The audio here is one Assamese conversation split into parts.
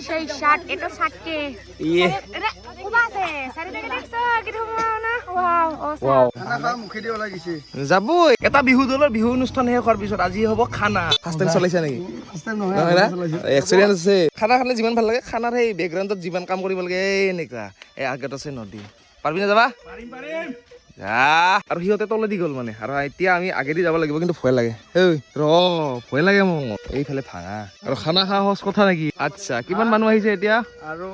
সেই শাৰ্ট এটা শাৰ্টকে ইয়ে কোবা আছে চাৰিটাকে দেখছ কি ধৰণৰ ওয়াও ওয়াও খানা খা মুখে দি ওলাই গৈছে যাবই এটা বিহু দলৰ বিহু অনুষ্ঠান শেষ হোৱাৰ পিছত আজি হ'ব খানা ফাৰ্ষ্ট টাইম চলাইছা নেকি নহয় না এক্সপেৰিয়েন্স আছে খানা খালে যিমান ভাল লাগে খানাৰ সেই বেকগ্ৰাউণ্ডত যিমান কাম কৰিব লাগে এনেকুৱা এই আগত আছে নদী পাৰিবি না যাবা পাৰিম আৰু সিহঁতে তলেদি গ'ল মানে আৰু এতিয়া আমি আগেদি যাব লাগিব কিন্তু ভয় লাগে ভয় লাগে মোক এইফালে ভাঙা আৰু খানা খোৱা সহজ কথা নেকি আচ্ছা কিমান মানুহ আহিছে এতিয়া আৰু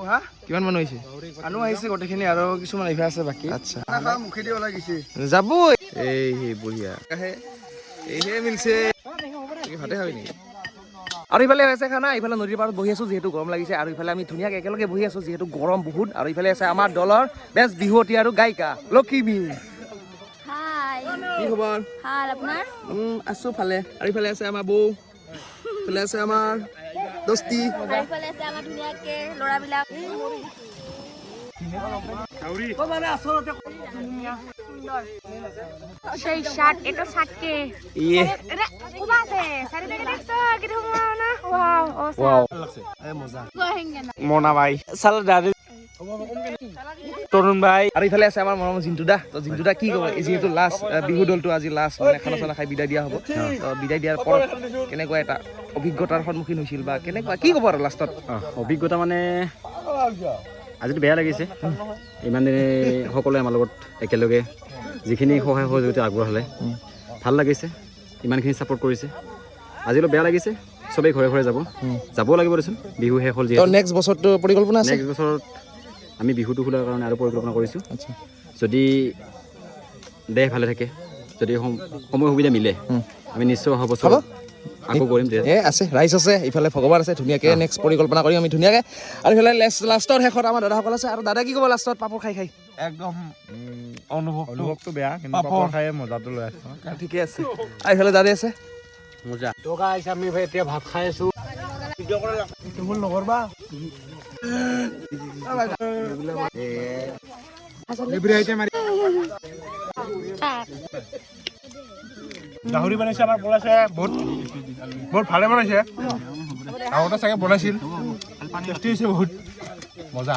কিমান মানুহ আহিছে মানুহ আহিছে গোটেইখিনি আৰু কিছুমান আহিবা আছে বাকী আচ্ছা খানা খা মুখে দি ওলাই গৈছে যাবই এই বঢ়িয়া এইহে মিলছে ভাতে খাবি নেকি আৰু ইফালে আছে খানা ইফালে নদীৰ পাৰত বহি আছো যিহেতু গৰম লাগিছে আৰু ইফালে আমি ধুনীয়াকৈ একেলগে বহি আছো যিহেতু গৰম বহুত আৰু ইফালে আছে আমাৰ দলৰ বেষ্ট বিহুৱতী আৰু গায়িকা লক্ষী হাই কি খবৰ ভাল আপোনাৰ আছো ভালে আৰু ইফালে আছে আমাৰ বৌ ইফালে আছে আমাৰ দস্তি চাৰিফালে আছে আমাৰ ধুনীয়াকে ল'ৰাবিলাক সেই শাৰ্ট এটা শাৰ্টকে ইয়ে কোবা আছে চাৰিটাকে দেখছ কি ধৰণৰ ওয়াও ওয়াও মনা ভাই সালাদ তৰুণ ভাই আৰু ইফালে আছে আমাৰ মৰম জিন্তু দা তো জিন্তু দা কি ক'ব যিহেতু লাষ্ট বিহু দলটো আজি লাষ্ট মানে খানা চানা খাই বিদায় দিয়া হ'ব তো বিদায় দিয়াৰ পৰত কেনেকুৱা এটা অভিজ্ঞতাৰ সন্মুখীন হৈছিল বা কেনেকুৱা কি ক'ব আৰু লাষ্টত অভিজ্ঞতা মানে আজিতো বেয়া লাগিছে ইমান দিনে সকলোৱে আমাৰ লগত একেলগে যিখিনি সহায় সহযোগিতা আগবঢ়ালে ভাল লাগিছে ইমানখিনি ছাপোৰ্ট কৰিছে আজিলৈ বেয়া লাগিছে চবেই ঘৰে ঘৰে যাব লাগিব দেচোন বিহু শেষ হ'ল যিহেতু নেক্সট বছৰটো পৰিকল্পনা আছে নেক্সট বছৰত আমি বিহুটো খোলাৰ কাৰণে আৰু পৰিকল্পনা কৰিছোঁ আচ্ছা যদি দেহ ভালে থাকে যদি সময় সুবিধা মিলে আমি নিশ্চয় অহা বছৰ আকৌ কৰিম আছে ৰাইজ আছে ইফালে ভগৱান আছে ধুনীয়াকৈ নেক্সট পৰিকল্পনা কৰিম আমি ধুনীয়াকৈ আৰু ইফালে লাষ্টৰ শেষত আমাৰ দাদাসকল আছে আৰু দাদা কি ক'ব লাষ্টত পাপৰ খাই একদম অনুভৱটো বেয়া কিন্তু পাপৰ খাই মজাটো লৈ আছো ঠিকে আছে আৰু ইফালে দাদা আছে মজা টকা আহিছে আমি এতিয়া ভাত খাই আছো তুমি নকৰবা গাহৰি বনাইছে আমাৰ বনাইছে বহুত ভালে বনাইছে আগতে চাগে বনাইছিল টেষ্টি হৈছে বহুত মজা